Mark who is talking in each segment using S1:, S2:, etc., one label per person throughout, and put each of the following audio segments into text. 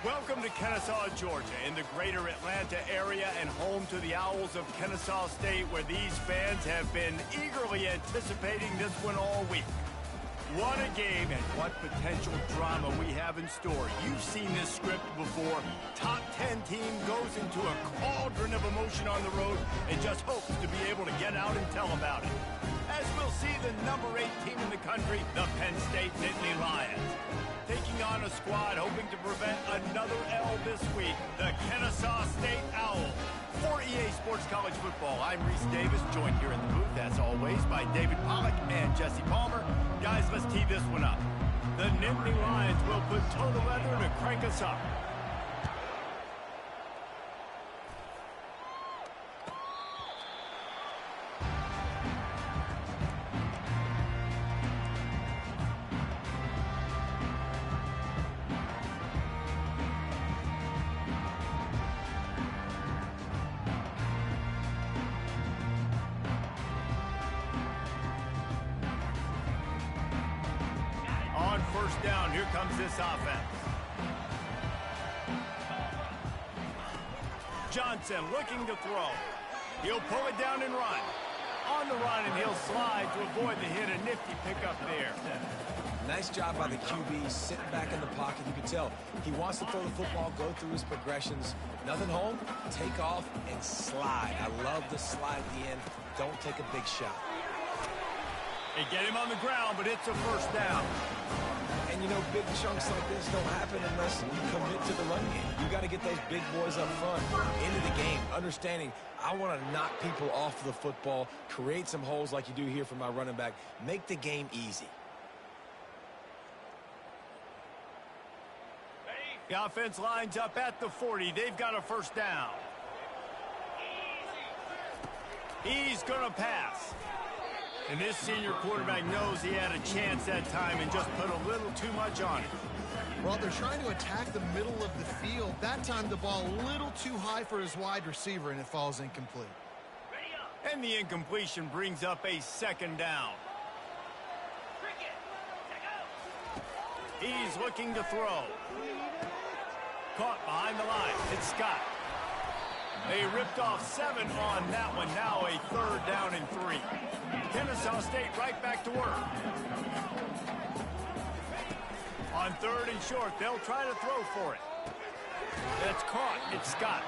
S1: Welcome to Ncaa, Georgia, in the greater Atlanta area and home to the Owls of Kennesaw State, where these fans have been eagerly anticipating this one all week. What a game and what potential drama we have in store. You've seen this script before. Top 10 team goes into a cauldron of emotion on the road and just hopes to be able to get out and tell about it. As we'll see the number 8 team in the country, the Penn State Nittany Lions, taking on a squad hoping to prevent another L this week, the Kennesaw State Owls. For EA Sports College Football, I'm Reese Davis, joined here in the booth, as always, by David Pollack and Jesse Palmer. Guys, let's tee this one up. The Nittany Lions will put total leather to crank us up. On first down, here comes this offense. Johnson looking to throw. He'll pull it down and run. On the run, and he'll slide to avoid the hit. A nifty pickup there.
S2: Nice job by the QB, sitting back in the pocket. You can tell he wants to throw the football, go through his progressions. Nothing home, take off, and slide. I love the slide at the end. Don't take a big shot.
S1: They get him on the ground, but it's a first down.
S2: And you know, big chunks like this don't happen unless you commit to the run game. You got to get those big boys up front into the game, understanding I want to knock people off the football, create some holes like you do here for my running back, make the game easy.
S1: The offense lines up at the 40. They've got a first down. He's going to pass. And this senior quarterback knows he had a chance that time and just put a little too much on it.
S3: Well, they're trying to attack the middle of the field. That time the ball a little too high for his wide receiver, and it falls incomplete.
S1: And the incompletion brings up a second down. He's looking to throw. Caught behind the line. It's Scott. They ripped off 7 on that one. Now a third down and 3. Kennesaw State right back to work. On third and short, they'll try to throw for it. That's caught. It's Scott.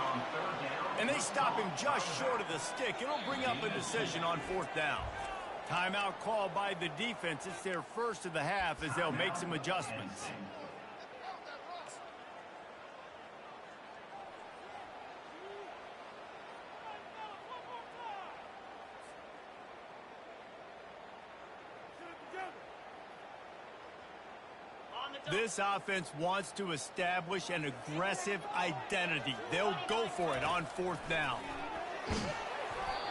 S1: And they stop him just short of the stick. It'll bring up a decision on fourth down. Timeout called by the defense. It's their first of the half as they'll make some adjustments. This offense wants to establish an aggressive identity. They'll go for it on fourth down.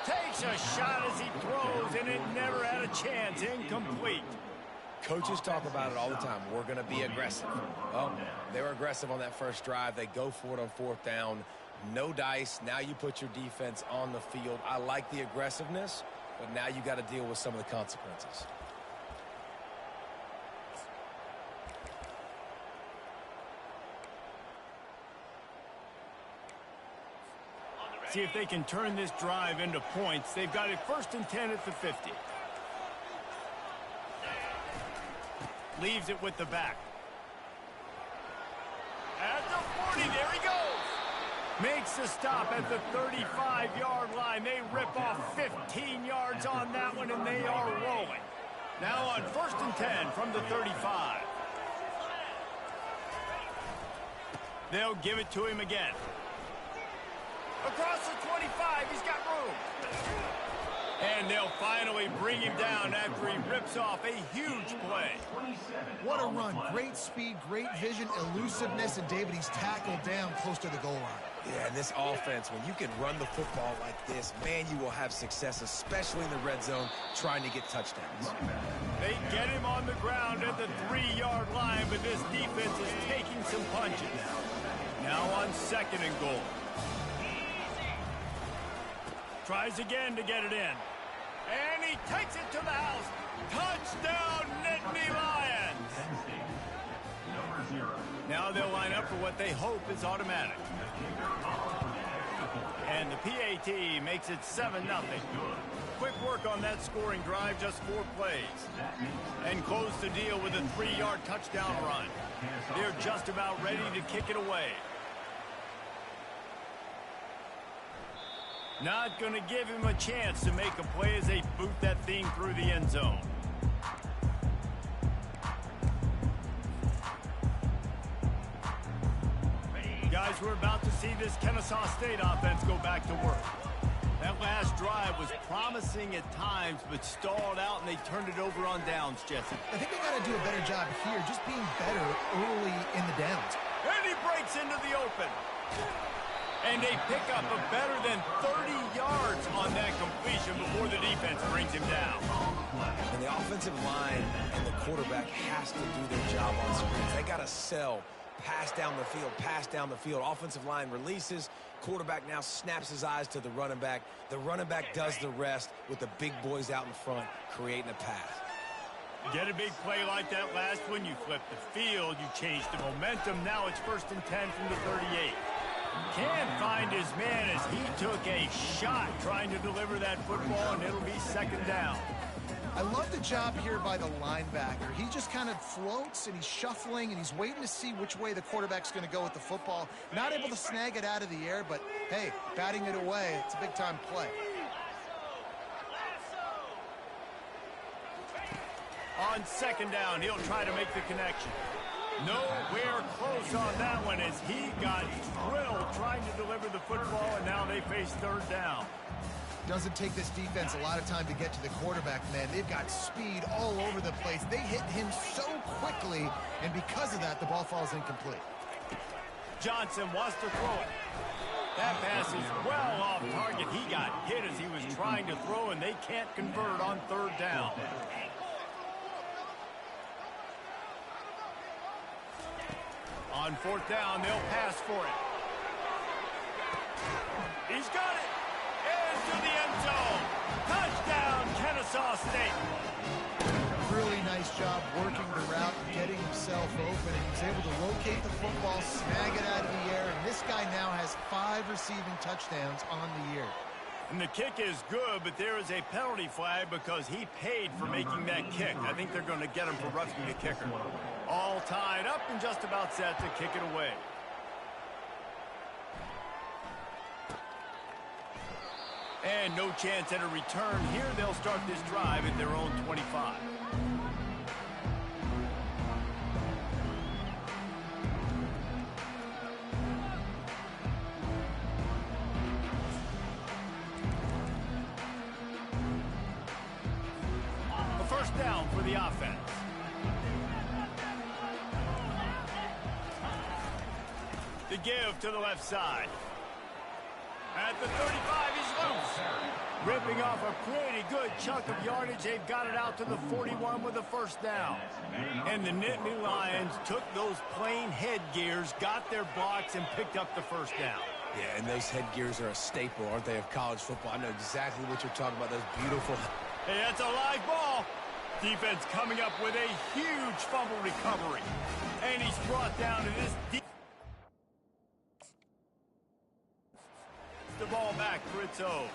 S1: Takes a shot as he throws, and it never had a chance. Incomplete.
S2: Coaches talk about it all the time. We're going to be aggressive. Oh, they were aggressive on that first drive. They go for it on fourth down. No dice. Now you put your defense on the field. I like the aggressiveness, but now you got to deal with some of the consequences.
S1: See if they can turn this drive into points. They've got it first and 10 at the 50. Leaves it with the back. At the 40, there he goes. Makes the stop at the 35-yard line. They rip off 15 yards on that one, and they are rolling. Now on first and 10 from the 35. They'll give it to him again. Across the 25, he's got room. And they'll finally bring him down after he rips off a huge play.
S3: What a run. Great speed, great vision, elusiveness, and David, he's tackled down close to the goal line.
S2: Yeah, and this offense, when you can run the football like this, man, you will have success, especially in the red zone, trying to get touchdowns.
S1: They get him on the ground at the 3-yard line, but this defense is taking some punches. Now on second and goal. Tries again to get it in. And he takes it to the house. Touchdown, Nittany Lions! Now they'll line up for what they hope is automatic. And the PAT makes it 7-0. Quick work on that scoring drive, just 4 plays. And close the deal with a 3-yard touchdown run. They're just about ready to kick it away. Not going to give him a chance to make a play as they boot that thing through the end zone. Guys, we're about to see this Kennesaw State offense go back to work. That last drive was promising at times, but stalled out, and they turned it over on downs, Jesse.
S3: I think they got to do a better job here, just being better early in the downs.
S1: And he breaks into the open. And they pick up a better than 30 yards on that completion before the defense brings him down.
S2: And the offensive line and the quarterback has to do their job on screens. They got to sell. Pass down the field, pass down the field. Offensive line releases. Quarterback now snaps his eyes to the running back. The running back does the rest with the big boys out in front, creating a pass.
S1: Get a big play like that last one, you flip the field, you change the momentum. Now it's 1st and 10 from the 38. Can't find his man as he took a shot trying to deliver that football, and it'll be 2nd down.
S3: I love the job here by the linebacker. He just kind of floats, and he's shuffling, and he's waiting to see which way the quarterback's going to go with the football. Not able to snag it out of the air, but, hey, batting it away, it's a big-time play.
S1: On 2nd down, he'll try to make the connection. Nowhere close on that one as he got drilled trying to deliver the football, and now they face 3rd down.
S3: Doesn't take this defense a lot of time to get to the quarterback, man. They've got speed all over the place. They hit him so quickly, and because of that, the ball falls incomplete.
S1: Johnson wants to throw it. That pass is well off target. He got hit as he was trying to throw, and they can't convert on 3rd down. On 4th down, they'll pass for it. He's got it. Into the end zone. Touchdown, Kennesaw State.
S3: Really nice job working the route, getting himself open, and he's able to locate the football, snag it out of the air, and this guy now has 5 receiving touchdowns on the year.
S1: And the kick is good, but there is a penalty flag because he paid for making that kick. I think they're going to get him for roughing the kicker. All tied up and just about set to kick it away. And no chance at a return here. They'll start this drive at their own 25. A 1st down for the offense. The give to the left side. At the 35, he's loose. Ripping off a pretty good chunk of yardage. They've got it out to the 41 with a 1st down. And the Nittany Lions took those plain headgears, got their blocks, and picked up the 1st down.
S2: Yeah, and those headgears are a staple, aren't they, of college football? I know exactly what you're talking about, those beautiful...
S1: Hey, that's a live ball. Defense coming up with a huge fumble recovery. And he's brought down to this deep. The ball back for its own.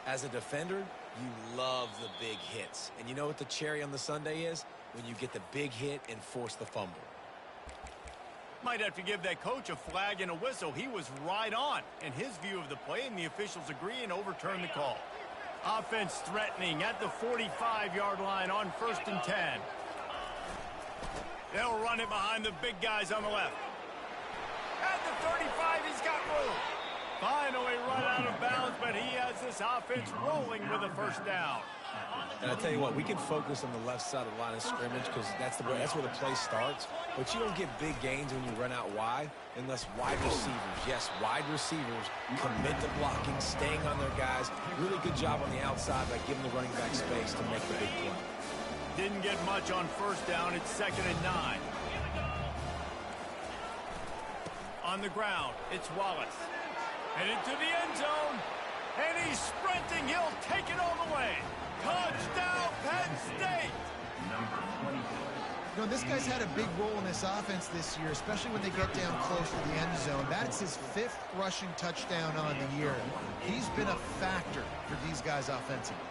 S2: As a defender, you love the big hits. And you know what the cherry on the sundae is? When you get the big hit and force the fumble.
S1: Might have to give that coach a flag and a whistle. He was right on in his view of the play, and the officials agree and overturn the call. Offense threatening at the 45-yard line on 1st and 10. They'll run it behind the big guys on the left. At the 35, he's got room. Finally run out of bounds, but he has this offense rolling with a 1st down.
S2: And I tell you what, we can focus on the left side of the line of scrimmage because that's where the play starts. But you don't get big gains when you run out wide unless wide receivers, yes, wide receivers, commit to blocking, staying on their guys. Really good job on the outside by giving the running back space to make the big play.
S1: Didn't get much on 1st down. It's 2nd and 9. On the ground, it's Wallace. And into the end zone. And he's sprinting. He'll take it all the way. Touchdown, Penn State.
S3: You know, this guy's had a big role in this offense this year, especially when they get down close to the end zone. That's his 5th rushing touchdown on the year. He's been a factor for these guys offensively.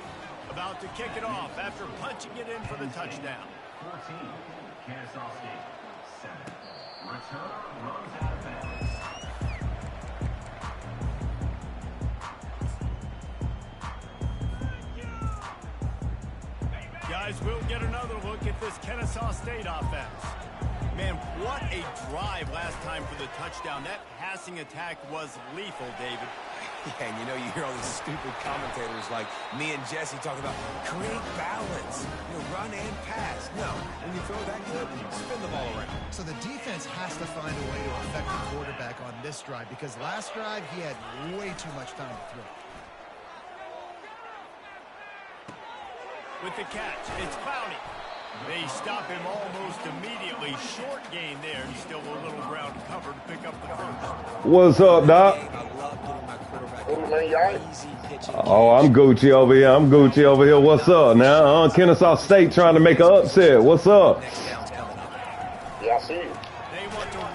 S1: About to kick it off after punching it in for the touchdown.
S4: 14, Kansas State. 7. Return runs out of bounds.
S1: Guys, we'll get another look at this Ncaa State offense. Man, what a drive last time for the touchdown. That passing attack was lethal, David.
S2: Yeah, and you know, you hear all these stupid commentators like me and Jesse talking about create balance, run and pass. No, when you throw that good, spin the ball around.
S3: So the defense has to find a way to affect the quarterback on this drive because last drive he had way too much time to throw.
S1: With the catch, it's Clowney. They stop him almost immediately. Short gain there. Still a little ground to cover to pick up the first.
S5: What's up, Doc? Oh, I'm Gucci over here. What's up now? Kennesaw State trying to make an upset. What's up?
S6: Yeah, I see you.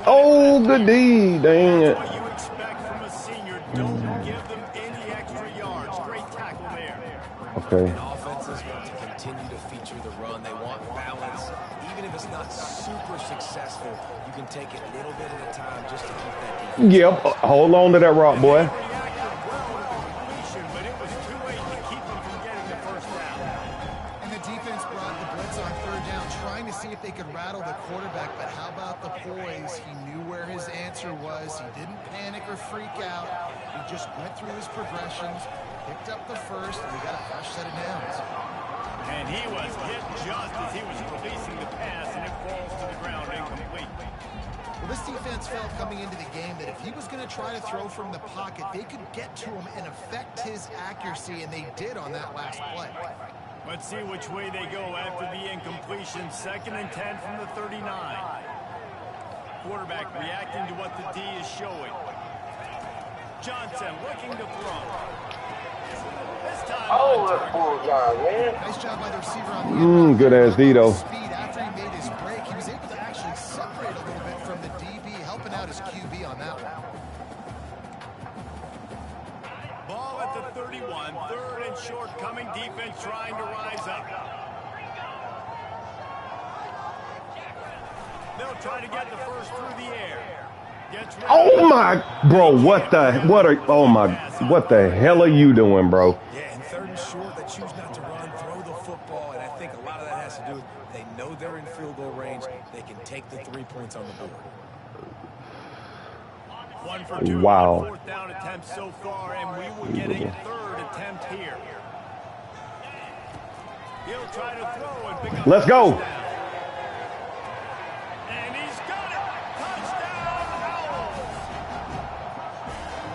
S5: Oh, good D. Dang it.
S1: What you expect from a senior. Don't give them any extra yards. Great tackle there.
S5: Okay.
S2: Offenses want to continue to feature the run. They want balance. Even if it's not super successful, you can take it little bit at a time just to keep that defense.
S5: Yep. Hold on to that rock, boy.
S1: But it was too late to keep them from getting the first down.
S3: And the defense brought the blitz on 3rd down, trying to see if they could rattle the quarterback. But how about the poise? He knew where his answer was. He didn't panic or freak out. He just went through his progressions, picked up the first, and we got a fresh set of downs.
S1: And he was hit just as he was releasing the pass, and it falls to the ground incomplete.
S3: Well, this defense felt coming into the game that if he was going to try to throw from the pocket, they could get to him and affect his accuracy, and they did on that last play.
S1: Let's see which way they go after the incompletion. 2nd and 10 from the 39. Quarterback reacting to what the D is showing. Johnson looking to throw. This time
S6: that poor guy, man.
S3: Nice job by the receiver on the
S5: Good ass D, though.
S3: speed after he made his break. He was able to actually separate a little bit from the DB, helping out his QB on that one.
S1: Ball at the 31. 3rd and short coming. Defense trying to rise up. They'll try to get the first through the air.
S5: Oh my, bro, what the hell are you doing, bro?
S2: Yeah, and 3rd and short, they choose not to run, throw the football, and I think a lot of that has to do with they know they're in field goal range. They can take the 3 points on the board.
S1: 1 for 2.
S5: Wow.
S1: 4th down attempt so far, and we will get a 3rd attempt here. He'll try to throw and pick up.
S5: Let's go.
S1: And he's got it. Touchdown, Owls.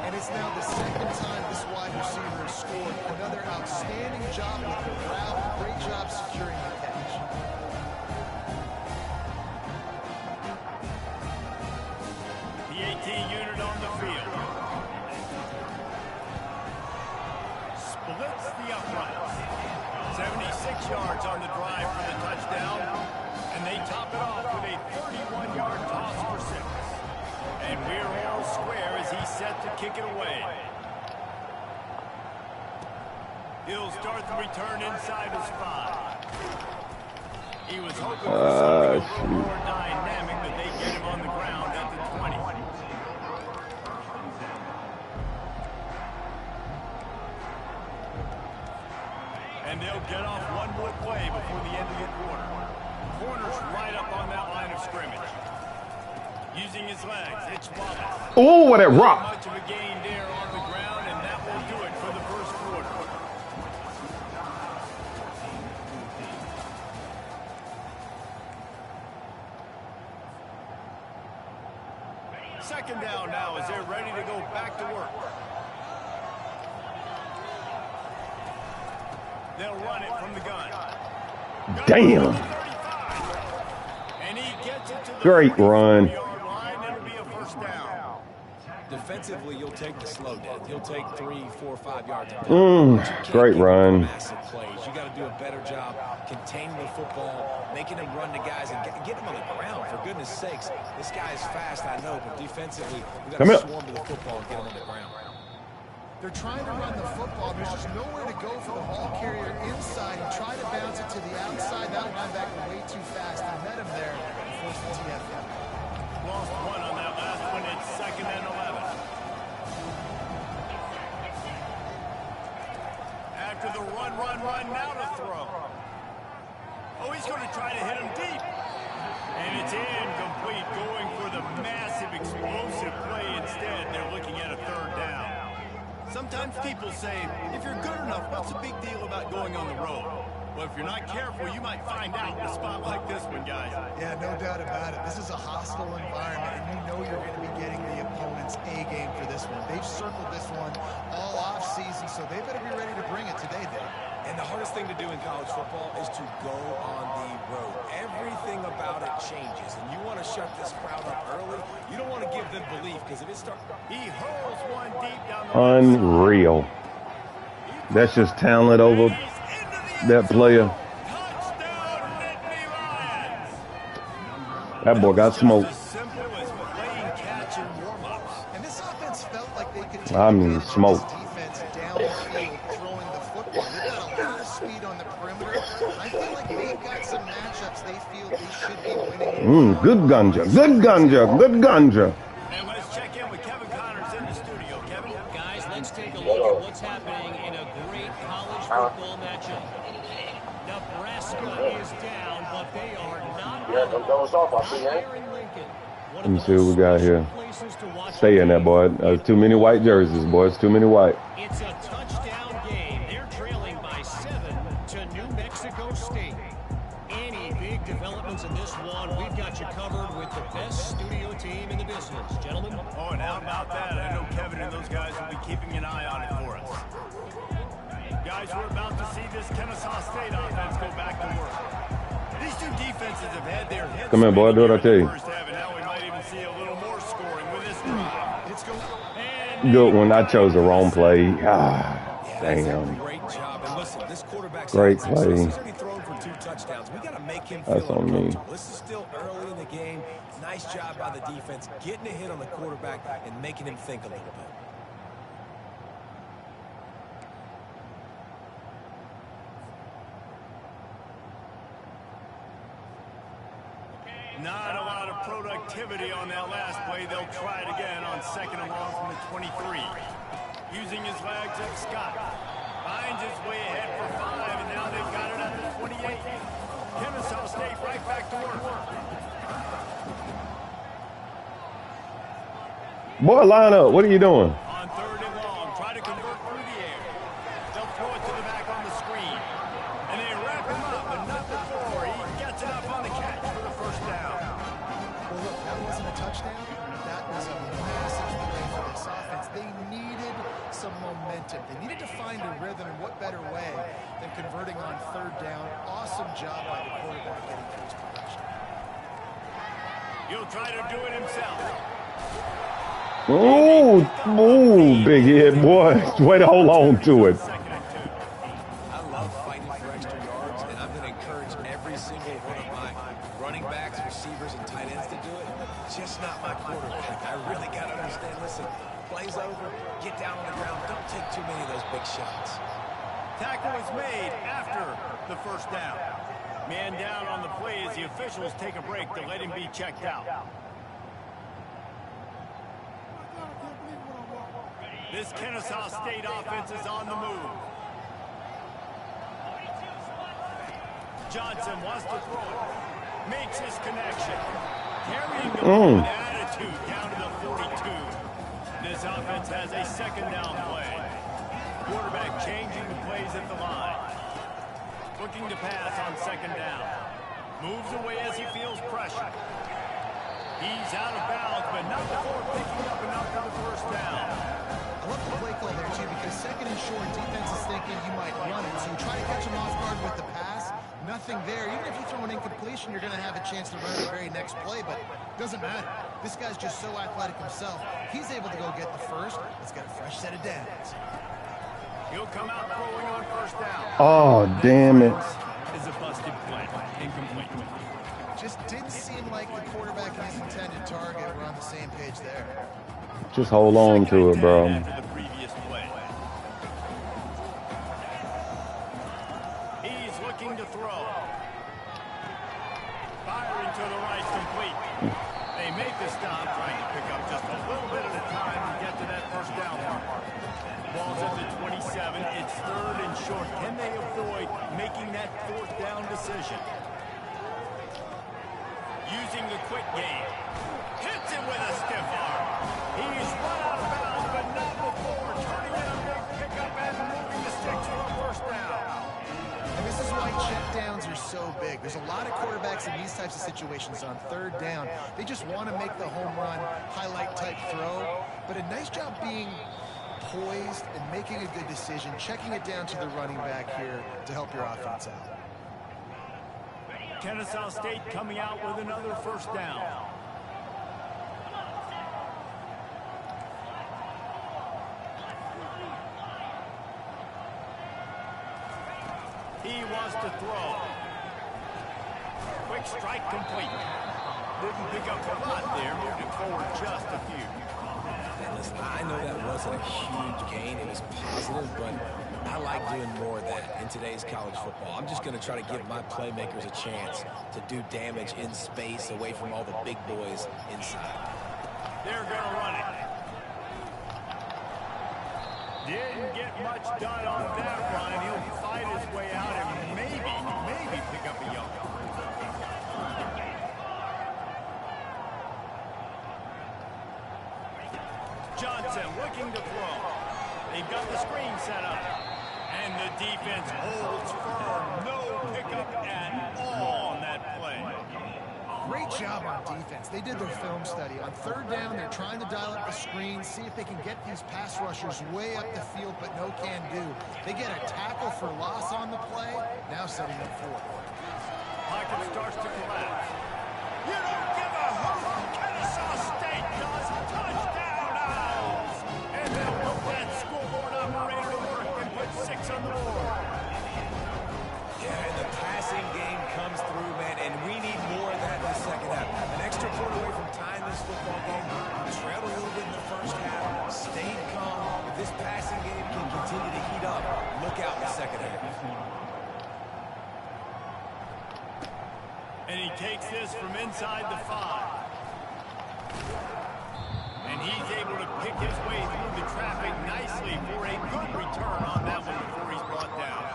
S3: And it's now the 2nd time this wide receiver has scored. Another outstanding job with the route. Great job securing the catch.
S1: The 18 unit on the field. Splits the uprights. 76 yards on the drive for the touchdown. And they top it off with a 31-yard toss for 6. And we're all square as he's set to kick it away. He'll start the return inside his 5. He was hoping for something a little more dynamic, but they get him on the ground at the 20. And they'll get off one more play before the end of the quarter. Corner's right up on that line of scrimmage. Using his legs, it's Wallace.
S5: Oh, what a rock.
S1: Much of a gain there on the ground, and that will do it for the first quarter. Second down now as they're ready to go back to work. They'll run it from the gun.
S5: Damn.
S1: And he gets it to the
S5: Great run.
S1: 40-yard line. It'll be a first down.
S2: Offensively, you'll take the slow death. You'll take 3, 4, 5 yards.
S5: Great run.
S2: Massive plays. You got to do a better job containing the football, making him run to guys, and get him on the ground. For goodness sakes, this guy is fast, I know, but defensively, we got to swarm to the football and get him on the ground.
S3: They're trying to run the football. There's just nowhere to go for the ball carrier inside. He tried to bounce it to the outside. That linebacker way too fast. He met him there and forced the TFL.
S1: Lost one on that last one. It's 2nd and 11. After the run, now to throw. Oh, he's going to try to hit him deep. And it's incomplete, going for the massive explosive play instead. They're looking at a 3rd down. Sometimes people say, if you're good enough, what's the big deal about going on the road? Well, if you're not careful, you might find out in a spot like this one, guys.
S3: Yeah, no doubt about it. This is a hostile environment, and you know you're going to be getting the opponent's A game for this one. They've circled this one all off season, so they better be ready to bring it today, Dave.
S2: And the hardest thing to do in college football is to go on the road. Everything about it changes, and you want to shut this crowd up early. You don't want to give them belief, because if it starts...
S1: He hurls one deep down the
S5: Unreal. That's just talent over that player. That boy got smoked.
S3: And this offense felt like they could
S5: I mean, smoked.
S3: defense down the field throwing the football. They've got a lot of speed on the perimeter. I feel like they've got some matchups they feel they should be winning.
S5: Good ganja. Good ganja. Good ganja.
S1: And let's check in with Kevin Connors in the studio. Kevin?
S7: Guys, let's take a look at what's happening in a great college football matchup. Nebraska is down, but they are not here in Lincoln.
S5: Let me see what we got here. Stay in there, boy. There's too many white jerseys, boys. Too many white.
S7: It's a touchdown game. They're trailing by 7 to New Mexico State. Any big developments in this one, we've got you covered with the best studio team in the business. Gentlemen?
S1: Oh, and how about that? I know Kevin and those guys will be keeping an eye on it for us. Guys, we're about to see this Kennesaw State offense go back to work. These two defenses have had their hits.
S5: Come here, boy. Do what I tell you.
S1: First half, and now we might even see a little more scoring with this drive.
S3: It's going.
S5: Good one. I chose the wrong play. Damn.
S2: Great job. And listen, this quarterback's
S5: Great play.
S2: He's already thrown for 2 touchdowns. We got to make him feel
S5: That's on me.
S2: uncomfortable. This is still early in the game. Nice job by the defense, getting a hit on the quarterback and making him think a little bit.
S1: Not a lot of productivity on that last play. They'll try it again on 2nd and long from the 23. Using his legs, it's Scott. Finds his way ahead for 5, and now they've got it at the 28. Kennesaw State right back to work.
S5: Boy, line up. What are you doing?
S1: On 3rd and long, try to convert through the air. They'll throw it to the back on the screen. And they wrap him up, but not before he gets it up on the catch for the 1st down.
S3: Well, look, that wasn't a touchdown. That was a massive play for this offense. They needed some momentum. They needed to find a rhythm, and what better way than converting on 3rd down. Awesome job by the quarterback getting to his production.
S1: He'll try to do it himself.
S5: Ooh, big hit, boy. Way to hold on to it.
S1: 2nd and 2.
S2: I love fighting for extra yards, and I'm going to encourage every single one of my running backs, receivers, and tight ends to do it. Just not my quarterback. I really got to understand, listen, play's over, get down on the ground, don't take too many of those big shots.
S1: Tackle is made after the 1st down. Man down on the play as the officials take a break to let him be checked out. This Kennesaw State offense is on the move. Johnson wants to throw it. Makes his connection. Carrying the ball with attitude down to the 42. This offense has a 2nd down play. Quarterback changing the plays at the line. Looking to pass on 2nd down. Moves away as he feels pressure. He's out of bounds, but not before picking up enough for the 1st down.
S3: I love the play call there, too, because 2nd and short, defense is thinking you might run it. So you try to catch him off guard with the pass. Nothing there. Even if you throw an incompletion, you're going to have a chance to run the very next play, but it doesn't matter. This guy's just so athletic himself. He's able to go get the first. Let's get a fresh set of downs.
S1: He'll come out throwing on first down.
S5: Oh, damn it.
S1: Is a busted play. Incomplete.
S3: Just didn't seem like the quarterback and his intended target were on the same page there.
S5: Just hold on to it, bro.
S1: After the previous play. He's looking to throw. Firing to the right, complete. They make the stop, trying to pick up just a little bit at a time to get to that first down mark. Ball's at the 27. It's third and short. Can they avoid making that fourth down decision? Using the quick game. Hits it with a stiff arm. He's run out of bounds, but not before turning in a big pickup and moving the sticks for a first down.
S3: And this is why check downs are so big. There's a lot of quarterbacks in these types of situations on third down. They just want to make the home run, highlight type throw. But a nice job being poised and making a good decision, checking it down to the running back here to help your offense out.
S1: Kennesaw State coming out with another first down. He wants to throw. Quick strike complete. Didn't pick up a lot there, moved it forward just a few.
S2: And listen, I know that wasn't a huge gain. It was positive, but I like doing more of that in today's college football. I'm just going to try to give my playmakers a chance to do damage in space away from all the big boys inside.
S1: They're going to run it. Didn't get much done on that run. He'll fight his way out and maybe pick up a yard. Johnson looking to throw. They've got the screen set up. And the defense holds firm. No pickup at all on that play.
S3: Great job on defense. They did their film study. On third down, they're trying to dial up the screen, see if they can get these pass rushers way up the field, but no can do. They get a tackle for loss on the play, now setting up fourth.
S1: Pocket starts to collapse. You don't give a hoot. Kennesaw State does. Touchdown, Owls. And they'll put that scoreboard operator to work and put 6 on the board.
S2: Yeah, and the passing game comes through, man, and we need more of that in the second half. An extra point away from tying this football game. Trailed a little bit in the first half. Stayed calm. If this passing game can continue to heat up, look out in the second half.
S1: And he takes this from inside the 5. And he's able to pick his way through the traffic nicely for a good return on that one before he's brought down.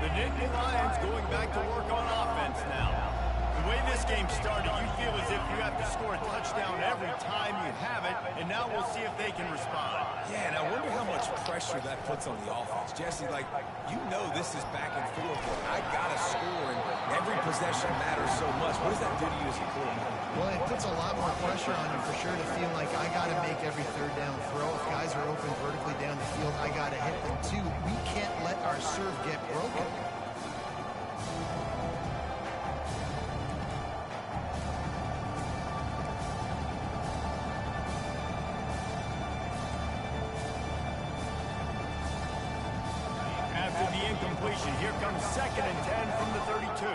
S1: The Nittany Lions going back to work on offense now. The way this game started, you feel as if you have to score a touchdown every time you have it, and now we'll see if they can respond.
S2: Yeah, and I wonder how much pressure that puts on the offense. Jesse, like, you know this is back and forth. I got to score, and every possession matters so much. What does that do to you as a quarterback?
S3: Well, it puts a lot more pressure on you for sure to feel like I got to make every third down throw. If guys are open vertically down the field, I got to hit them too. We can't let our serve get broken.
S1: After the incompletion, here comes 2nd and 10 from the 32.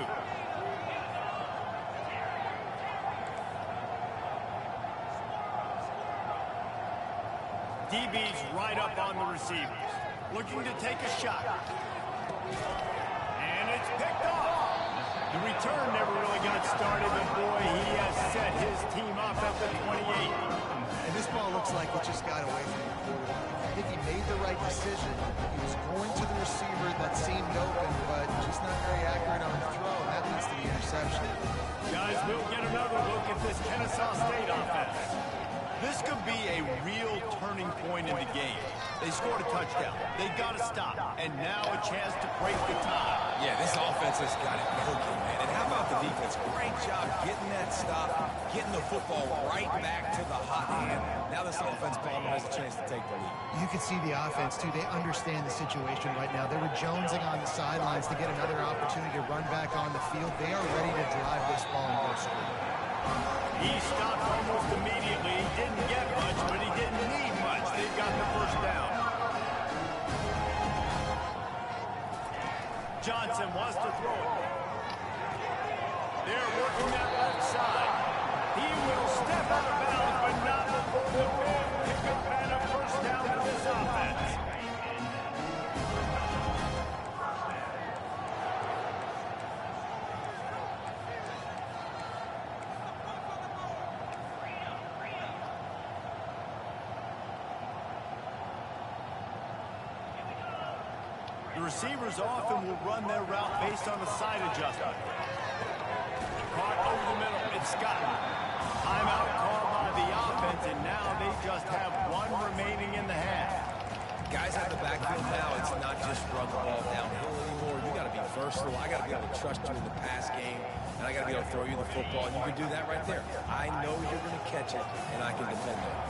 S1: DB's right up on the receivers. Looking to take a shot. And it's picked off. The return never really got started, but boy, he has set his team up at the 28.
S3: And this ball looks like it just got away from the quarterback. I think he made the right decision. He was going to the receiver that seemed open, but just not very accurate on the throw, and that leads to the interception.
S1: Guys, we'll get another look at this Kennesaw State offense. This could be a real turning point in the game. They scored a touchdown. They got to stop. And now a chance to break the tie.
S2: Yeah, this offense has got it cooking, man. And how about the defense? Great job getting that stop, getting the football right back to the hot hand. Now this offense, Palmer, has a chance to take the lead.
S3: You can see the offense, too. They understand the situation right now. They were jonesing on the sidelines to get another opportunity to run back on the field. They are ready to drive this ball and go score.
S1: He stopped almost immediately. He didn't get much, but he didn't need much. They've got the first down. Johnson wants to throw it. They're working that left side. He will step out of bounds, but not before the big pickup and a first down to this offense. The receivers often will run their route based on a side adjustment. Caught over the middle, it's Scott. Timeout called by the offense, and now they just have one remaining in the half.
S2: Guys out of the backfield now, it's not just run the ball downhill anymore. You got to be versatile. I got to be able to trust you in the pass game, and I got to be able to throw you the football, and you can do that right there. I know you're going to catch it, and I can depend on it.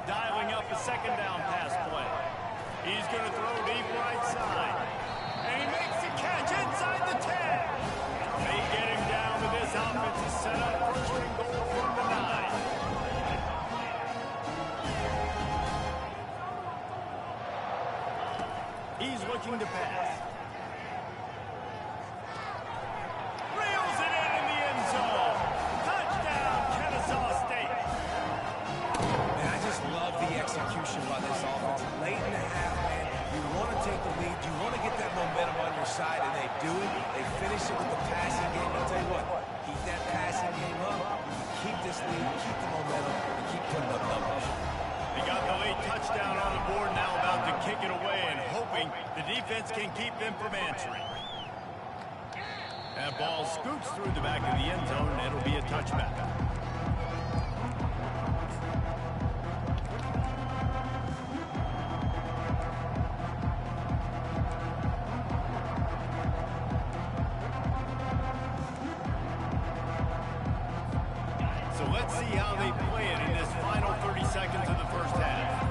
S1: Dialing up a second down pass play. He's going to throw deep right side. And he makes the catch inside the 10. They get him down with this offensive setup. First and goal from the 9. He's looking to pass. Reels it in the end zone. Touchdown, Kennesaw State.
S2: And I just love the execution by this offense. Late in the half, man, you want to take the lead. You want to get that momentum on your side, and they do it. They finish it with the passing game. I'll tell you what, keep that passing game up. Keep this lead, keep the momentum, and keep putting up numbers.
S1: They got the late touchdown on the board, now about to kick it away and hoping the defense can keep them from answering. That ball scoots through the back of the end zone, and it'll be a touchback. So let's see how they play it in this final 30 seconds of the first half.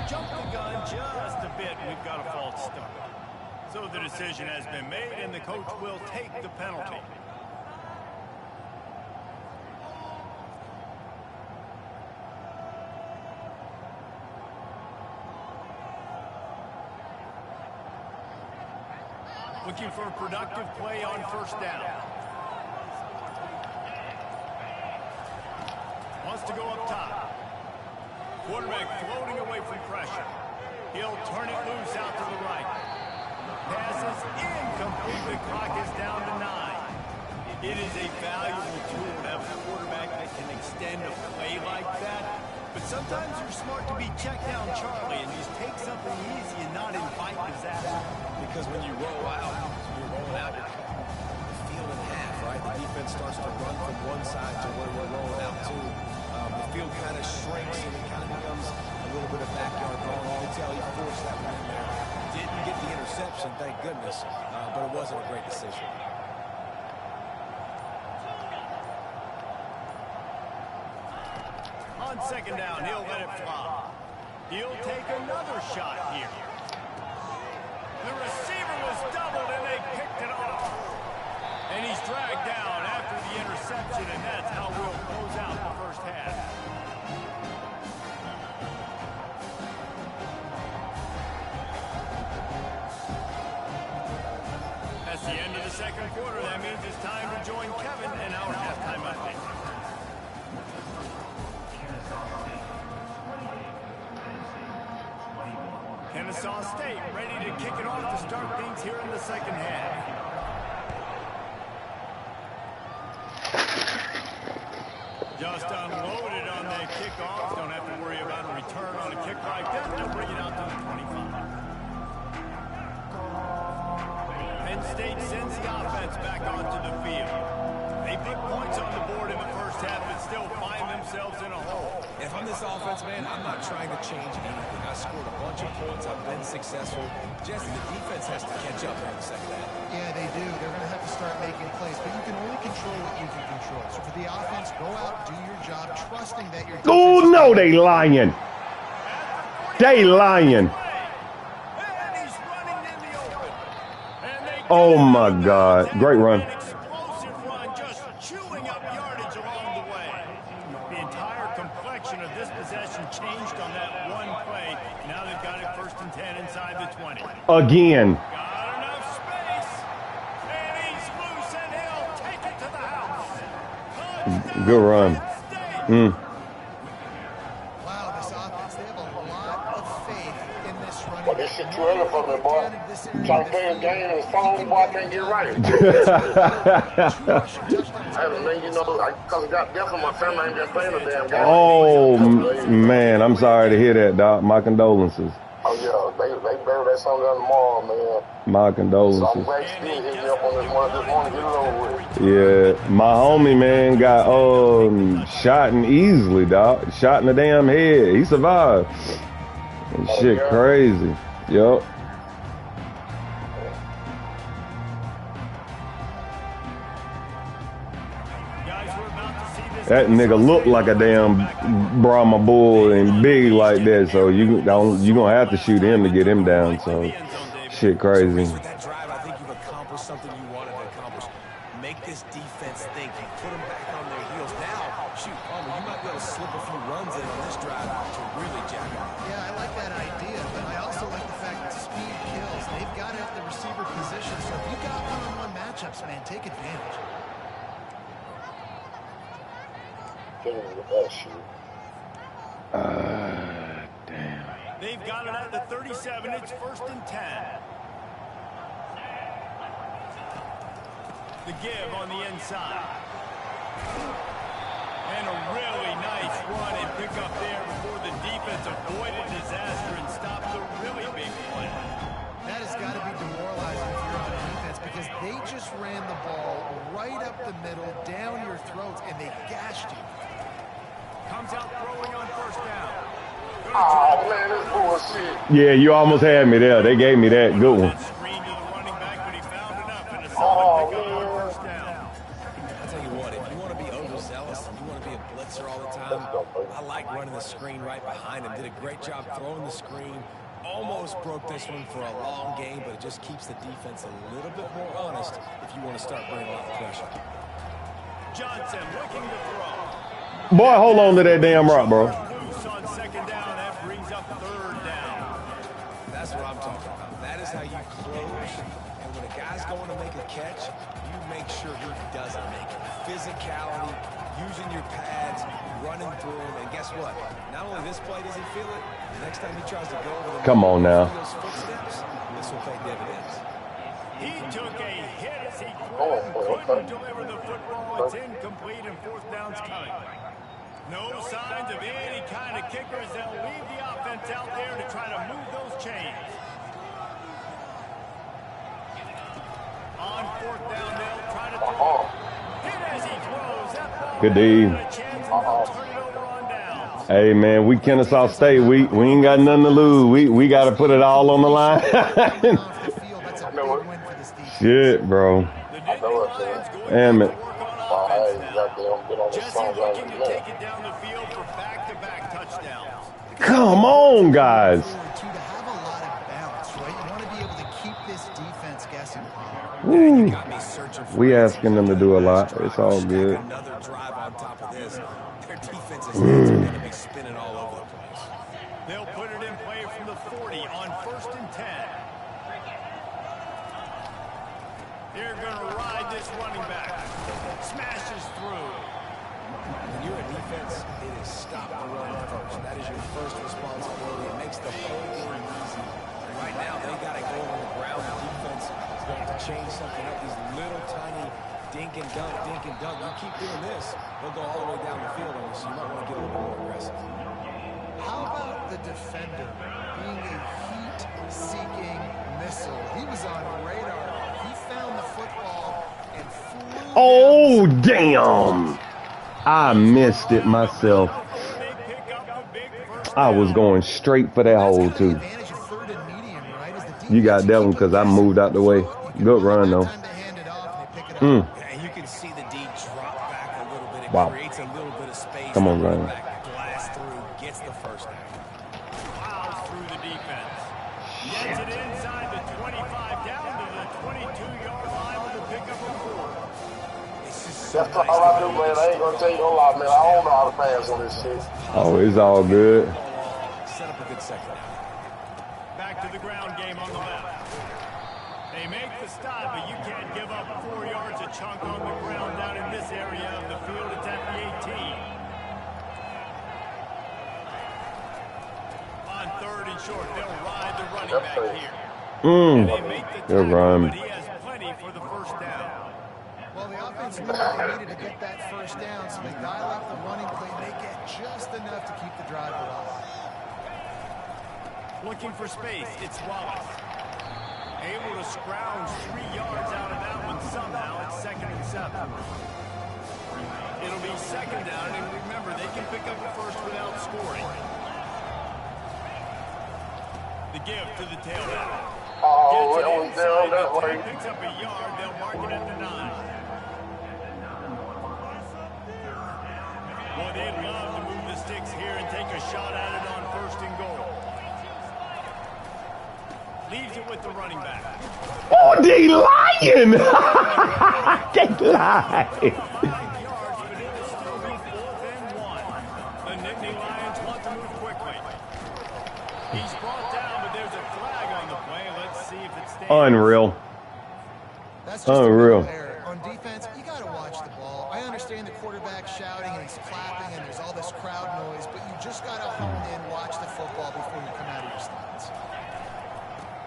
S1: Jump the gun just a bit. We've got a false start. So the decision has been made, and the coach will take the penalty. Looking for a productive play on first down. Wants to go up top. Quarterback floating away from pressure. He'll turn it loose out to the right. Passes incomplete. The clock is down to 9. It is a valuable tool to have a quarterback that can extend a play like that. But sometimes you're smart to be check down Charlie and just take something easy and not invite disaster.
S2: Because when you roll out, you're rolling out, you're cutting the field in half, right? The defense starts to run from one side to where you're rolling out to. The field kind of shrinks and it kind of becomes a little bit of backyard ball. You can tell he forced that one in there. Didn't get the interception, thank goodness, but it wasn't a great decision.
S1: On second down, he'll let it fly. He'll take another shot here. The receiver was doubled, and they picked it off. And he's dragged down after the interception, and that's how we'll close out the first half. That's the end of the second quarter. That means it's time to join Kevin in our halftime update. Kennesaw State ready to kick it off to start things here in the second half. Just unloaded on that kickoff. Don't have to worry about a return on a kick like that. They'll bring it out to the 25. Penn State sends the offense back onto the field. They put points on the board in the first half but still find themselves in a hole.
S2: If I'm this offense, man, I'm not trying to change anything. I scored a bunch of points. I've been successful. Jesse, the defense has to catch up here in the second half.
S3: Yeah, they do. They're going to have to start making plays, but you can only control what you can control. So for the offense, go out, do your job, trusting that your defense
S5: Oh, no, they lying. They lying. Oh, my God. Great run.
S1: Explosive run, just chewing up yardage along the way. The entire complexion of this possession changed on that one play. Now they've got it 1st and 10 inside the 20.
S5: Again.
S1: Got enough space. And he's loose, and he'll take it to the house. Touchdown,
S5: Good run.
S1: Penn State.
S3: Wow, this offense, they have a lot of faith in this running.
S6: But this shit too early for me, boy. Trying to play a game and phone, boy, I can't get right. I mean, you know, because I got death on my family, I ain't been playing a damn game.
S5: Oh, man, I'm sorry to hear that, Doc. My condolences.
S6: Oh, yeah, they bury that song down tomorrow, man.
S5: My
S6: So I'm
S5: condolences.
S6: glad you still hit me up on this morning, get it over with.
S5: Yeah, my homie, man, got shot and easily, Doc. Shot in the damn head. He survived. And shit
S6: yeah?
S5: crazy. Yup.
S1: Guys, we're about to see this.
S5: That nigga looked like a damn Brahma bull and big like that, so you gonna have to shoot him to get him down. So, shit crazy.
S2: With that drive, I think you've accomplished something you wanted to accomplish. Make this defense think. You put them back on their heels. Now, shoot, Palmer, you might be able to slip a few runs in on this drive to really jack it up.
S3: Yeah, I like that idea, but I also like the fact that speed kills. They've got it at the receiver position, so if you got one-on-one matchups, man, take advantage.
S6: Get in with that shit.
S5: Damn.
S1: They've got it at the 37. It's 1st and 10. The give on the inside. And a really nice run and pick up there before the defense avoided disaster and stopped the really big play.
S3: That has got to be demoralizing if you're on defense because they just ran the ball right up the middle, down your throats, and they gashed you.
S1: Comes out throwing on 1st down.
S6: Oh, man, this bullshit.
S5: Yeah, you almost had me there. They gave me that good one.
S1: Screen to the running back, but he found enough and a
S6: Oh,
S1: solid pickup on
S6: man.
S1: 1st down.
S2: I'll tell you what, if you want to be overzealous and you want to be a blitzer all the time, I like running the screen right behind him. Did a great job throwing the screen. Almost broke this one for a long game, but it just keeps the defense a little bit more honest if you want to start bringing a lot of pressure.
S1: Johnson looking to throw.
S5: Boy, hold on to that damn rock, bro.
S1: Loose on 2nd down. That brings up 3rd down.
S2: That's what I'm talking about. That is how you close. And when a guy's going to make a catch, you make sure he doesn't make it. Physicality, using your pads, running through him. And guess what? Not only this play does he feel it, the next time he tries to go over the
S5: Come on now.
S2: those footsteps, this will pay dividends.
S1: He took a hit as he couldn't deliver the football. It's incomplete and 4th down's coming. No signs of any kind of kickers. They'll leave the offense out there to try to move those chains. On 4th down, they'll try to throw. Hit as he throws. That ball
S5: Good D.
S1: a chance, and they'll turn it over on down.
S5: Hey, man, we Kennesaw State. We ain't got nothing to lose. We got to put it all on the line.
S3: Off the field, that's a big win for this defense.
S5: Shit, bro.
S1: The Nittany Lions going
S5: Damn
S1: to
S5: it.
S1: work on
S6: Oh,
S1: offense
S6: hey,
S1: now.
S6: goddamn, get on the
S1: Jesse
S6: song
S1: looking
S6: right
S1: to take
S6: now.
S1: it down the field for back-to-back touchdowns.
S5: Come on, guys.
S3: Forward, too, to have a lot of balance, right? You want to be able to keep this defense guessing.
S5: Woo.
S2: Got me searching for
S5: We
S2: answers
S5: asking them to
S2: on
S5: do a
S2: the
S5: lot.
S2: last
S5: It's
S2: drive.
S5: all
S2: Stack
S5: good.
S2: Another drive on top of this. Their defense's heads are going to be spinning all over the place.
S1: They'll put it in play from the 40 on 1st and 10. They're going to ride this running back. Smashes through.
S2: When you're a defense, it is stop the run first. That is your first responsibility. It makes the whole game easy. And right now, they got to go on the ground. The defense is going to change something up. These little tiny dink and dunk, dink and dunk. You keep doing this, they'll go all the way down the field on you, so you might want to get a little more aggressive.
S3: How about the defender being a heat-seeking missile? He was on radar. He found the football and flew
S5: Oh, damn. I missed it myself. I was going straight for that hole, too. You got that one because I moved out the way. Good run, though.
S2: And you can see the D drop back a little bit. It creates a little bit of space.
S5: Come on, Ryan.
S2: Blast through, gets the first down.
S1: Plows through the defense. Gets it inside the 25, down to the 22-yard line with a pickup of 4.
S6: That's all I do, man. I ain't gonna tell you no lie, man. I don't know how to pass on this shit.
S5: Oh, it's all good.
S2: Set up a good second down.
S1: Back to the ground game on the left. They make the stop, but you can't give up 4 yards a chunk on the ground down in this area of the field. It's at the 18. On 3rd and short, they'll ride the running back here. And they make the
S5: Good
S1: tackle,
S5: run.
S1: but he has plenty for the first down.
S3: Well, the offense knew that they needed to get that first down, so they dial up the running play. They get just enough to keep the drive alive.
S1: Looking for space, it's Wallace. Able to scrounge 3 yards out of that one somehow. It's 2nd and 7. It'll be 2nd down, and remember, they can pick up a first without scoring. The give to the tailback.
S6: Oh, it was down that way.
S1: Picks up a yard, they'll mark it at the 9. Boy, they'd love to move the sticks here and take a shot at it on 1st and goal. Leaves it with the running back.
S5: Oh, they lying. They lie.
S1: 5 yards, but it will still be 4th and 1. The Nittany Lions want to move quickly. He's brought down, but there's a flag on the play. Let's see if it stays.
S5: Unreal.
S3: That's just
S5: Unreal.
S3: a error. On defense, you got to watch the ball. I understand the quarterback shouting and he's clapping and there's all this crowd noise, but you just got to hone in, watch the football before you come out of your stance.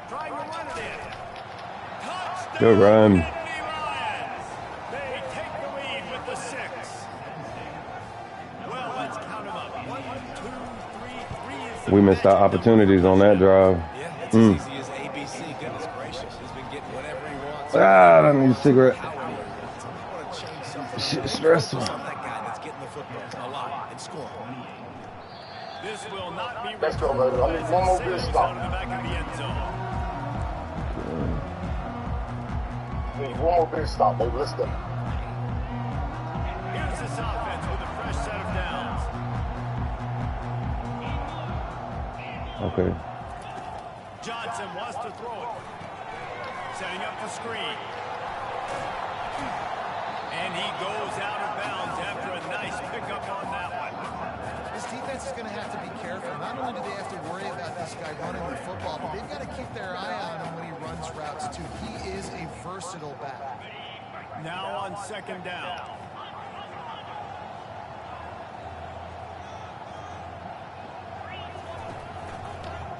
S1: Trying to run it in. Touchdown,
S5: Good run.
S1: Nittany Lions. They take the lead with the 6. Well, let's count them up. 1, 2, 3 is the
S5: We missed our opportunities on that drive.
S2: Yeah, it's as easy as ABC. Goodness gracious. He's been getting whatever he wants.
S5: Ah, I need a cigarette.
S2: I want to change something.
S5: Shit, stressful.
S2: I'm that guy that's getting the football a lot and scoring.
S1: This will not be
S6: Let's go, baby. I need one more good stop.
S1: in the back of the end zone.
S6: Need one more big stop, baby. Let's go.
S1: Here's this offense with a fresh set of downs.
S5: Okay.
S1: Johnson wants to throw it. Setting up the screen. And he goes out of bounds after a nice pickup on that one.
S3: This defense is going to have to be careful. Not only do they have to worry about this guy running the football, but they've got to keep their eye on him when he runs routes too. He is a versatile back.
S1: Now on 2nd down.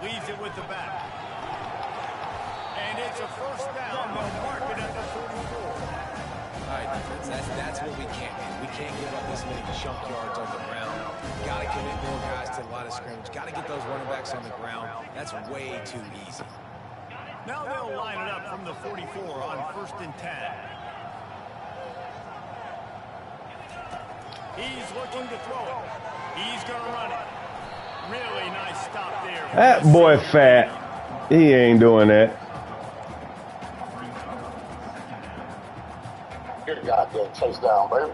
S1: Leaves it with the back. And it's a first down. They'll mark it at the 44.
S2: All right, defense, that's what we can't do. We can't give up this many chunk yards on the ground. Got to commit more guys to the line of scrimmage. Got to get those running backs on the ground. That's way too easy.
S1: Now they'll line it up from the 44 on 1st and 10. He's looking to throw it. He's going to run it. Really nice stop there.
S5: That boy fat. He ain't doing that.
S6: Good goddamn touchdown, baby.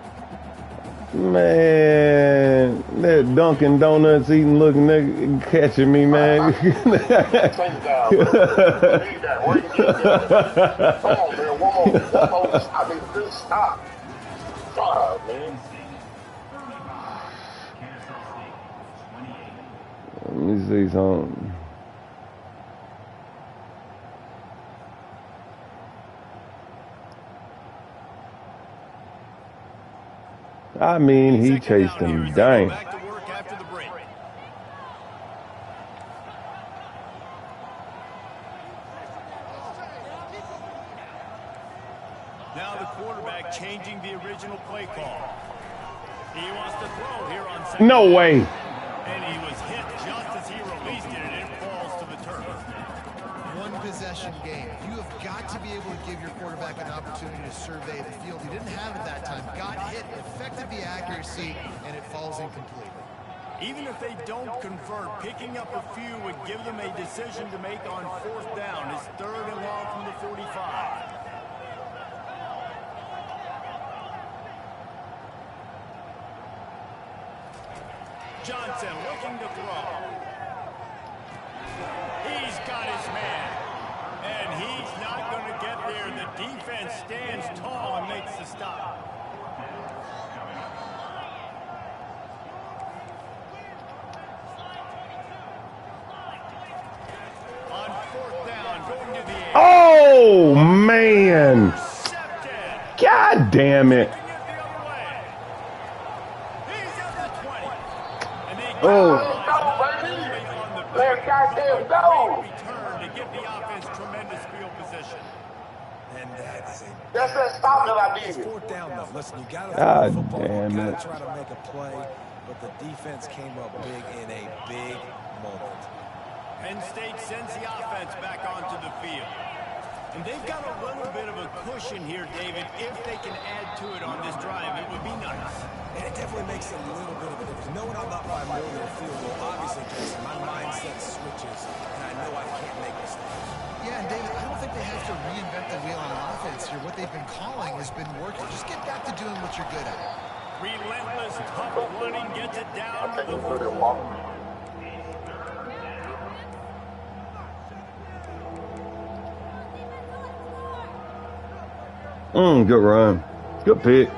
S5: Man, that Dunkin' Donuts eating looking nigga catching me, man.
S6: Touchdown, baby. Need that. Where you get that? Come on, man. One more. I mean, good stop. God, man.
S5: Let me see something. I mean, he chased him. Dang.
S1: Back to work after the break. Now the quarterback changing the original play call. He wants to throw here on 2nd.
S5: No way.
S1: And he was hit just as he released it, and it falls to the turf.
S3: One one-possession game. You have got to be able to give your quarterback an opportunity to survey the field. He didn't have it that time. Got hit, affected the accuracy, and it falls incomplete.
S1: Even if they don't convert, picking up a few would give them a decision to make on 4th down. It's 3rd and long from the 45. Johnson looking to throw. He's got his man. And he's not going to get there. The defense stands tall and makes the stop. On 4th down, going to the air.
S5: Oh, man. God damn it.
S6: Oh. Let's goddamn go.
S1: Return to give the offense tremendous field position.
S2: And that is a
S6: That's that stop that I
S2: it's
S6: did.
S2: 4th down though. Listen, you got to
S5: God
S2: throw the football.
S5: damn
S2: You
S5: it.
S2: got to try to make a play, but the defense came up big in a big moment.
S1: Penn State sends the offense back onto the field. And they've got a little bit of a cushion here, David. If they can add to it on this drive, it would be nice.
S2: And it definitely makes a little bit of a difference. Knowing I'm not by more than a field goal, obviously, Jason, my mindset switches, and I know I can't make mistakes.
S3: Yeah, and David, I don't think they have to reinvent the wheel on offense here. What they've been calling has been working. Just get back to doing what you're good at.
S1: Relentless, tough running gets it down to the
S5: Good run. Good pick.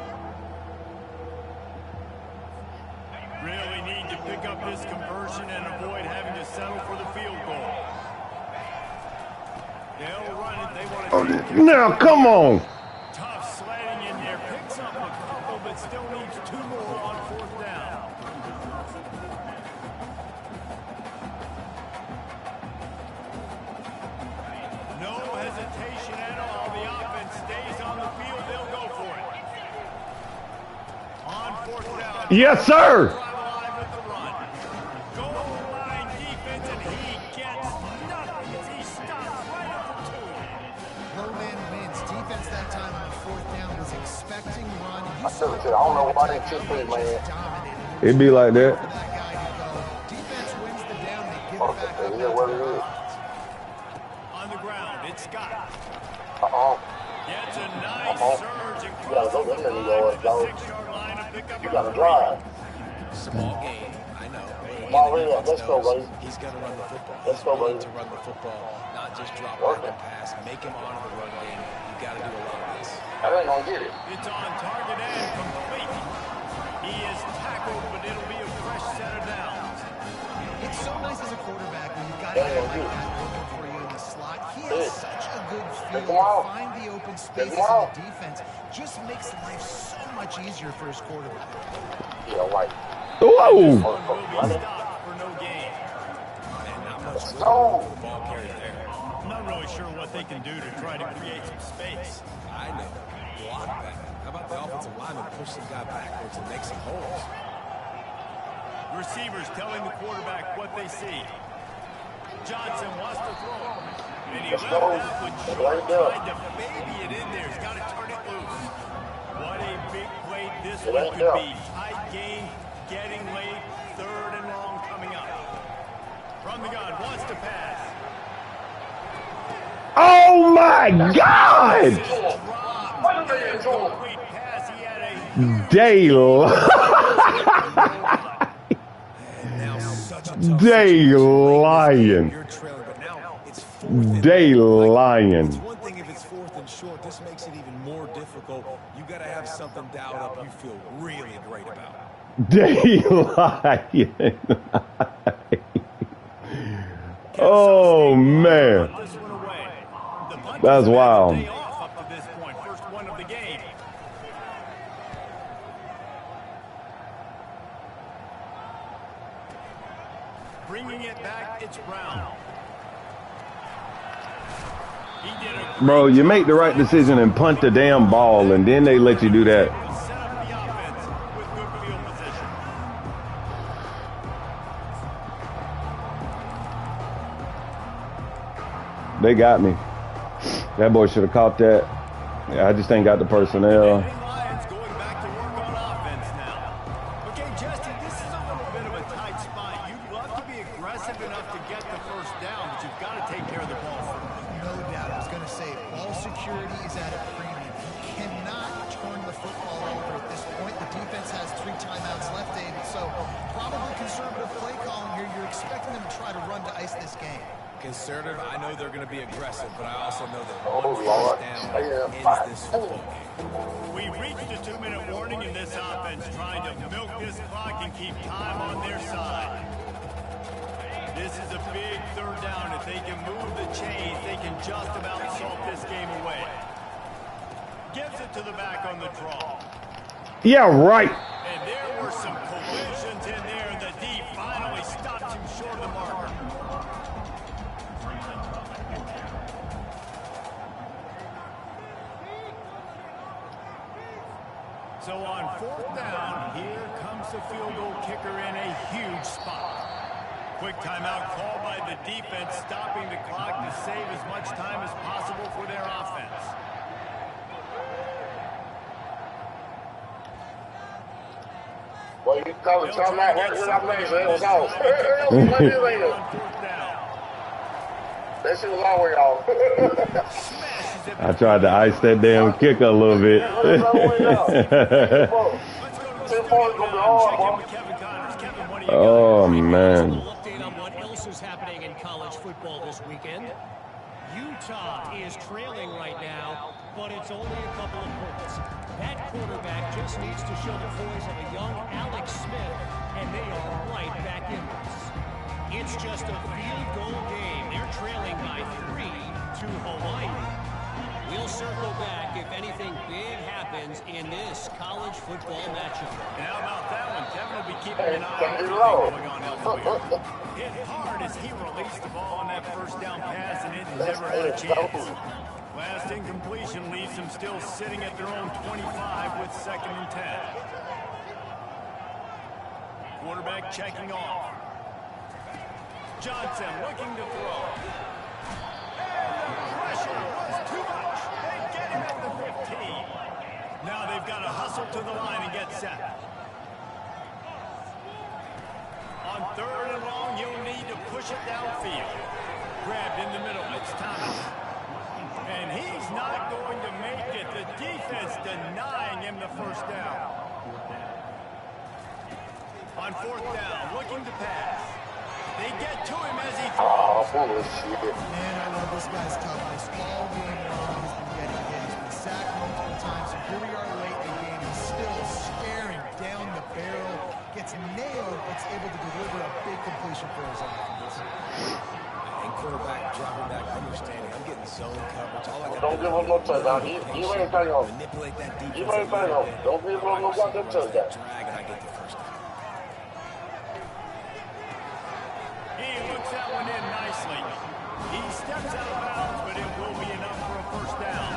S1: Really need to pick up this conversion and avoid having to settle for the field goal. They'll run it. They want to take it.
S5: Now, come on.
S1: Tough sledding in there. Picks up a couple, but still needs 2 more on 4th down. No hesitation at all. The offense stays on the field. They'll go for it. On 4th down.
S5: Yes, sir.
S1: Drive alive with the run. Goal line defense, and he gets nothing as he stops right up for 2.
S3: Low man wins. Defense that time on 4th down was expecting run. You
S6: I
S3: saw
S6: said, I don't know why they took it, man.
S3: dominated.
S5: It be like that.
S3: For that guy to go. Defense wins the down. They give it back up.
S6: Yeah, what it is.
S1: On the ground, it's Scott. Gets a nice surge and
S6: You gotta go
S1: crosses the
S6: in there, you
S1: line
S6: know,
S1: at the
S6: dog.
S1: 6-yard line to pick up
S6: You
S1: a
S6: gotta
S1: 3.
S6: drive.
S2: Small game, I know.
S6: Maria, let's go, buddy.
S2: He's got to run the football.
S6: Let's
S2: He's
S6: go,
S2: willing
S6: buddy.
S2: to run the football, not just drop back and pass. Make him honor the run game. You got to do a lot of this.
S6: I ain't gonna get it.
S1: It's on target and complete. He is tackled, but it'll be a fresh set of downs.
S3: It's so nice as a quarterback when you've got a guy like that working for you in the slot. He has such a good feel to find the open spaces in the defense. Just makes life so much easier for his quarterback.
S6: Yeah, right.
S5: Whoa.
S1: Will be stopped for no gain.
S2: Man, not much room
S6: Oh.
S2: for the ball carrier there.
S1: I'm not really sure what they can do to try to create some space.
S2: I know. Block that. How about the offensive lineman push some guy backwards and make some holes?
S1: Receivers telling the quarterback what they see. Johnson wants to throw. And he left that one short, tried to baby it in there. He's got to turn it loose. What a big play this one could be. Tight game, getting late, 3rd and long coming up. From the gun, wants to pass.
S5: Oh, my God.
S1: Complete pass. He had a
S2: Now such a tough
S5: They lying.
S2: You're trailing, but now it's 4th and
S5: They
S2: long.
S5: lying.
S2: It's one thing if it's 4th and short. This makes it even more difficult. You got to have something dialed up you feel really great about.
S5: They lying. Oh, man. That's wild.
S1: Up to this point, first one of the game. Bringing it back, it's Brown. He did a
S5: Bro, you make the right decision and punt the damn ball, and then they let you do that.
S1: set up the offense with good field position.
S5: They got me. That boy should have caught that. Yeah, I just ain't got the personnel.
S1: Lions going back to work on offense now. Okay, Justin, this is a little bit of a tight spot. You'd love to be aggressive enough to get the first down, but you've got to take care of the ball first.
S3: No doubt. I was going to say, ball security is at a premium. You cannot turn the football over at this point. The defense has 3 timeouts left, David, so probably conservative play calling here. You're expecting them to try to run to ice this game.
S2: Conservative, I know they're going to be aggressive, but I also know that one first down ends this football game.
S1: We reached a 2-minute warning in this offense, trying to milk this clock and keep time on their side. This is a big third down. If they can move the chains, they can just about salt this game away. Gives it to the back on the draw.
S5: Yeah, right.
S1: And there were some collisions in there, and the D finally stopped him short of the marker. So on 4th down, here comes the field goal kicker in a huge spot. Quick timeout called by the defense, stopping the clock to save as much time as possible for their offense.
S6: Well, you call it something like that, it was off. That shit was always off.
S5: I tried to ice that damn kicker a little bit. Oh, man.
S7: Update on what else is happening in college football this weekend. Utah is trailing right now, but it's only a couple of points. That quarterback just needs to show the poise of a young Alex Smith, and they are right back in this. It's just a field goal game. They're trailing by 3 to Hawaii. We'll circle back if anything big happens in this college football matchup.
S1: And how about that one? Kevin will be keeping an eye on everything going on elsewhere. Hit hard as he released the ball on that first down pass, and it never had a chance. Last incompletion leaves them still sitting at their own 25 with 2nd and 10. Quarterback checking off. Johnson looking to throw. Pressure was too much. They get him at the 15. Now they've got to hustle to the line and get set. On 3rd and long, you'll need to push it downfield. Grabbed in the middle. It's Thomas. And he's not going to make it. The defense denying him the first down. On 4th down, looking to pass. They get to him as he throws.
S3: Man, I love this guy's toughness. All game long, he's been getting hit. He's been sacked multiple times. And here we are late in the game. He's still staring down the barrel. Gets nailed. It's able to deliver a big completion for his offense.
S2: And quarterback dropping back, understanding. I'm getting zone coverage. All I got
S6: Don't give him no touchdown. You ain't taking off.
S2: manipulate that defense.
S6: You ain't taking off. Don't give him no goddamn touchdown.
S2: Drag, and I get the first down.
S1: He looks that one in nicely. He steps out of bounds, but it will be enough for a first down.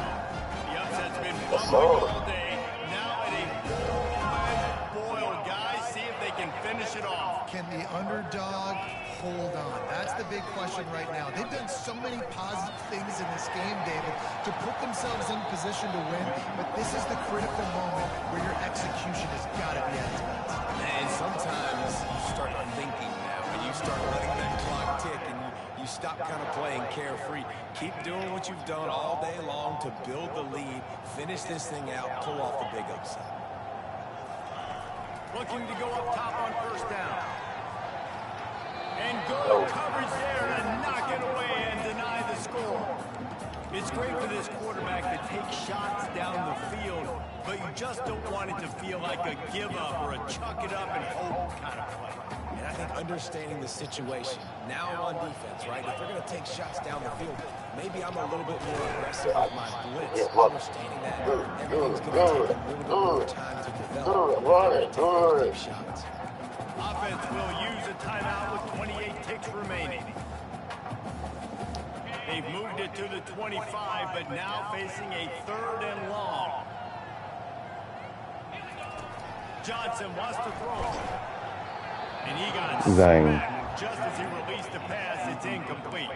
S1: The upset's been bubbling all day. Now at a full-fledged boil, guys. See if they can finish it off.
S3: Can the underdog hold on? That's the big question right now. They've done so many positive things in this game, David, to put themselves in position to win, but this is the critical moment where your execution has got to be at its best.
S2: Man, sometimes you start thinking now, and you start letting that clock tick, and you stop kind of playing carefree. Keep doing what you've done all day long to build the lead, finish this thing out, pull off the big upset.
S1: Looking to go up top on 1st down. And good coverage there to knock it away and deny the score. It's great for this quarterback to take shots down the field, but you just don't want it to feel like a give-up or a chuck it up and hope kind of play.
S2: And I think understanding the situation, now I'm on defense, right? If they're going to take shots down the field, maybe I'm a little bit more aggressive with my blitz, understanding that everything's going to take a little bit more time to develop. Take shots.
S1: Offense will use a timeout with 28 ticks remaining. They've moved it to the 25, but now facing a 3rd and long. Johnson wants to throw. And he got
S5: Dang.
S1: smacked just as he released the pass. It's incomplete.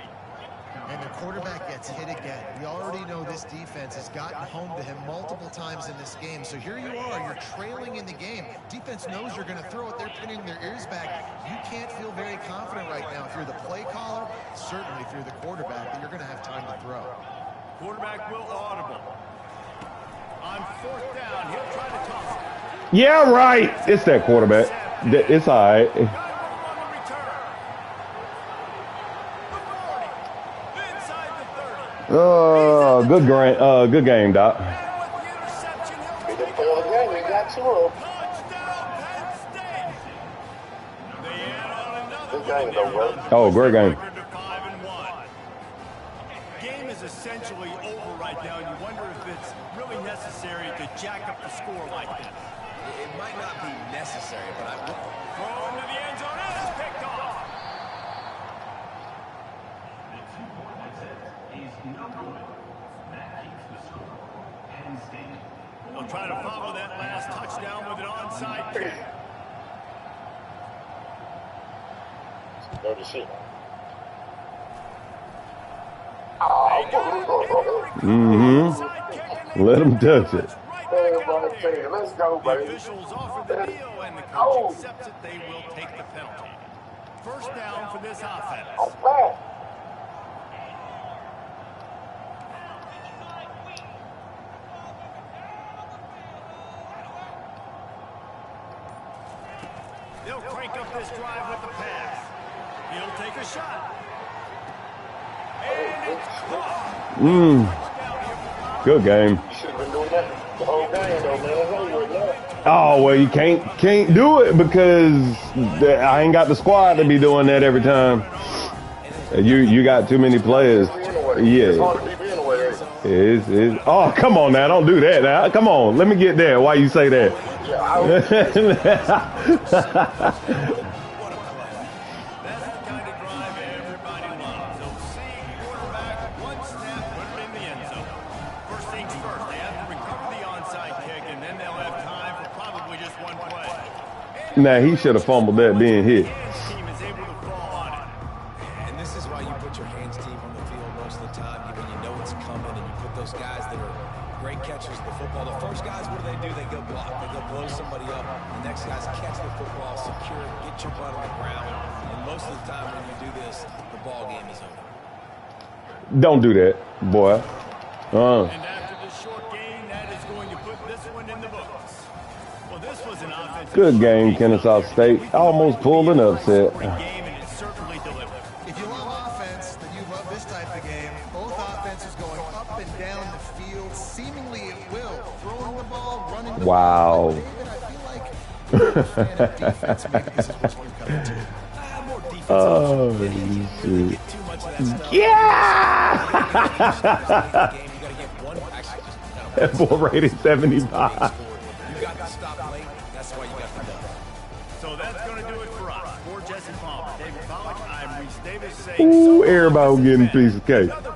S3: And the quarterback gets hit again. We already know this defense has gotten home to him multiple times in this game. So here you are, you're trailing in the game. Defense knows you're going to throw it. They're pinning their ears back. You can't feel very confident right now if you're the play caller, certainly if you're the quarterback, that you're going to have time to throw.
S1: Quarterback will audible. On 4th down, he'll try to toss it.
S5: Yeah, right. It's that quarterback. It's all right. Good game, Doc.
S6: He didn't play the game. He got 2 of them. This game don't work.
S5: Oh, great game.
S1: Game is essentially over right now, and you wonder if it's really necessary to jack up the score like that.
S2: It might not be necessary, but I will.
S1: Throw into the end zone, and it's picked off.
S4: The 2-point attempt is no good. That keeps the score. Penn State.
S1: They'll try to follow that last touchdown with an onside kick.
S6: No deceit.
S5: Let him touch it.
S6: Let's go,
S1: The
S6: baby.
S1: officials offer the deal, and the coach accepts it. They will take the penalty. 1st down for this offense.
S6: Man.
S1: They'll crank up this drive with the pass. He'll take a shot. And it's caught.
S5: Good game.
S6: You should have been doing that the whole game, though, man. It's over with now.
S5: Oh, well, you can't do it because I ain't got the squad to be doing that every time. You got too many players.
S6: It's hard to be in the way.
S5: Oh, come on now. Don't do that now. Come on. Let me get there. Why you say that?
S1: That's the kind of drive everybody loves. So seeing quarterback, one snap, put it in the end zone. First things first, they have to recover the onside kick, and then they'll have time for probably just one play.
S5: Now, he should have fumbled that being hit.
S1: Hands team is able to fall on it.
S2: And this is why you put your hands team on the field most of the time, when you know it's coming, and you put those guys that are great catchers of the football. The first guys, what do? They go block. They go blow somebody up. The next guys catch the football, secure it, get your butt on the ground. And most of the time when you do this, the ball game is over.
S5: Don't do that, boy.
S1: And after this short game, that is going to put this one in the books. Well, this was an offensive.
S5: Good game, Kennesaw State. Almost pulled an upset.
S1: Game, and it certainly delivered.
S3: If you love offense, then you love this type of game. Both offenses going up and down the field, seemingly at will. Throwing the ball, running the
S5: Wow.
S3: ball. David, I feel like you're a fan of defense. Maybe this is what you've come to.
S2: More defense.
S5: Oh,
S2: You
S5: shit.
S2: get too much of that stuff.
S5: Yeah!
S2: You gotta get one. Actually,
S5: That boy rated 75.
S2: you got to stop late. That's why you got the dub.
S1: So that's going to do it for us. For Jesse Palmer, David Pollack, I'm Reese Davis saying
S5: Ooh,
S1: so long.
S5: everybody
S1: This
S5: getting a
S1: has been
S5: piece of cake.
S1: another